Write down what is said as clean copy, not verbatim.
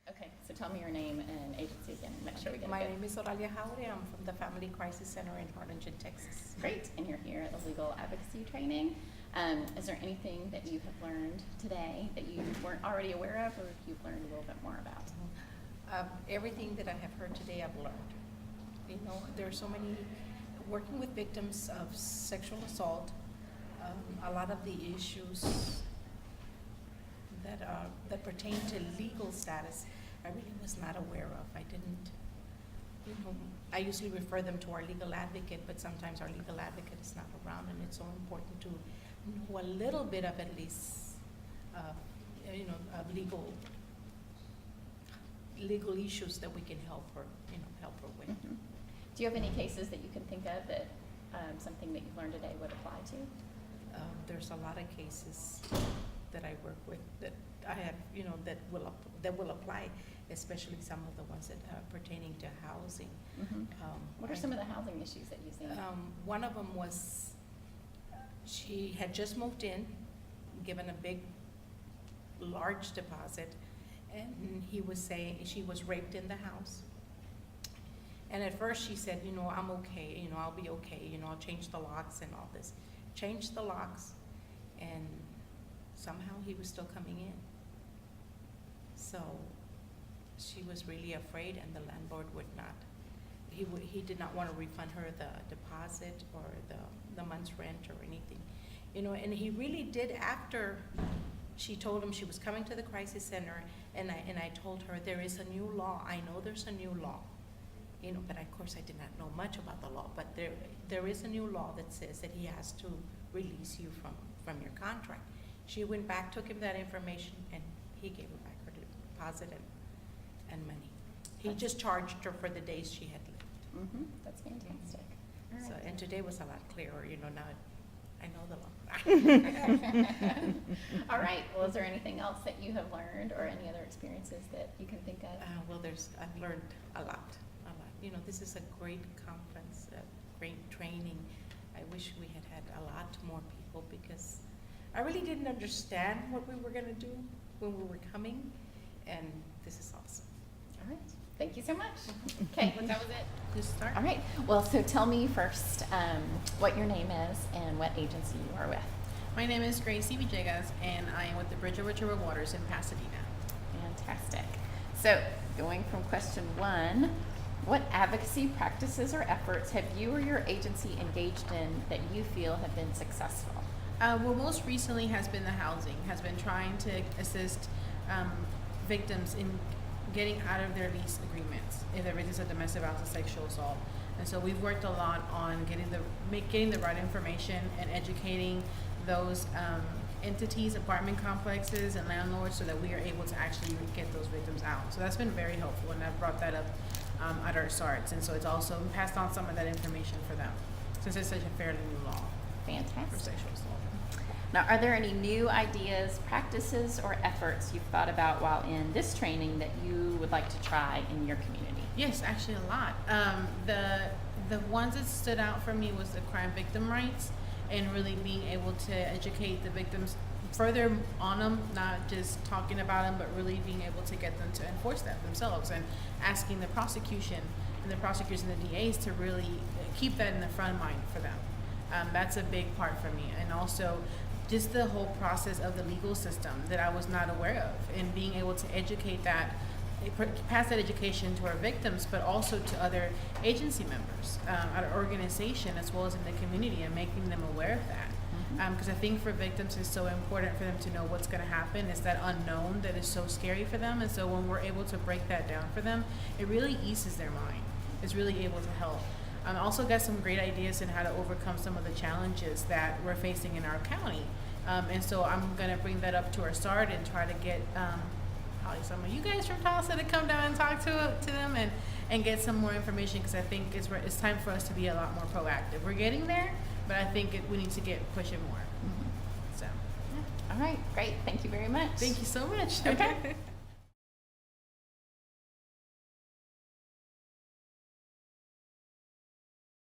Okay, so tell me your name and agency again, make sure we get it My good. name is Oralia Jaure. I'm from the Family Crisis Center in Harlingen, Texas. Great, and you're here at the legal advocacy training. Is there anything that you have learned today that you weren't already aware of, or you've learned a little bit more about? Everything that I have heard today, I've learned. You know, there are so many, working with victims of sexual assault, a lot of the issues that pertain to legal status, I really was not aware of. I didn't, you know, I usually refer them to our legal advocate, but sometimes our legal advocate is not around, and it's so important to know a little bit of at least, you know, of legal issues that we can help her, you know, help her with. Mm-hmm. Do you have any cases that you can think of that something that you've learned today would apply to? There's a lot of cases that I work with that I have, you know, that will apply, especially some of the ones that are pertaining to housing. Mm-hmm. What are some of the housing issues that you've seen? One of them was she had just moved in, given a large deposit, and he was saying she was raped in the house. And at first she said, you know, I'm okay, you know, I'll be okay, you know, I'll change the locks and all this. Changed the locks, and somehow he was still coming in. So she was really afraid, and the landlord would not. He did not want to refund her the deposit or the month's rent or anything, you know. And he really did after she told him she was coming to the crisis center, and I told her there is a new law. I know there's a new law, you know, but of course I did not know much about the law. But there is a new law that says that he has to release you from your contract. She went back, took him that information, and he gave her back her deposit and money. He just charged her for the days she had lived. Mm-hmm. That's fantastic. All right. So, and today was a lot clearer, you know, now I know the law. All right, well, is there anything else that you have learned or any other experiences that you can think of? Well, I've learned a lot. You know, this is a great conference, great training. I wish we had had a lot more people, because I really didn't understand what we were going to do when we were coming, and this is awesome. All right, thank you so much. Okay, well, that was it. Good start. All right, well, so tell me first what your name is and what agency you are with. My name is Gracie Villegas, and I am with the Bridge Over Troubled Waters in Pasadena. Fantastic. So going from question one, what advocacy practices or efforts have you or your agency engaged in that you feel have been successful? Well, most recently has been the housing, has been trying to assist victims in getting out of their lease agreements if there is a domestic violence or sexual assault. And so we've worked a lot on getting the right information and educating those entities, apartment complexes, and landlords, so that we are able to actually get those victims out. So that's been very helpful, and I've brought that up at our SARTs, and so it's also passed on some of that information for them, since it's such a fairly new law for Fantastic. sexual assault. Now, are there any new ideas, practices, or efforts you've thought about while in this training that you would like to try in your community? Yes, actually a lot. The ones that stood out for me was the crime victim rights, and really being able to educate the victims further on them, not just talking about them, but really being able to get them to enforce that themselves, and asking the prosecution and the prosecutors and the DAs to really keep that in the front mind for them. That's a big part for me. And also just the whole process of the legal system that I was not aware of, and being able to educate that, pass that education to our victims, but also to other agency members, our organization, as well as in the community, and making them aware of that. Because I think for victims it's so important for them to know what's going to happen. It's that unknown that is so scary for them, and so when we're able to break that down for them, it really eases their mind. It's really able to help. I also got some great ideas on how to overcome some of the challenges that we're facing in our county, and so I'm going to bring that up to our SART and try to get probably some of you guys from Tulsa to come down and talk to them and get some more information, because I think it's time for us to be a lot more proactive. We're getting there, but I think we need to push it more. So, yeah. All right, great. Thank you very much. Thank you so much. Okay.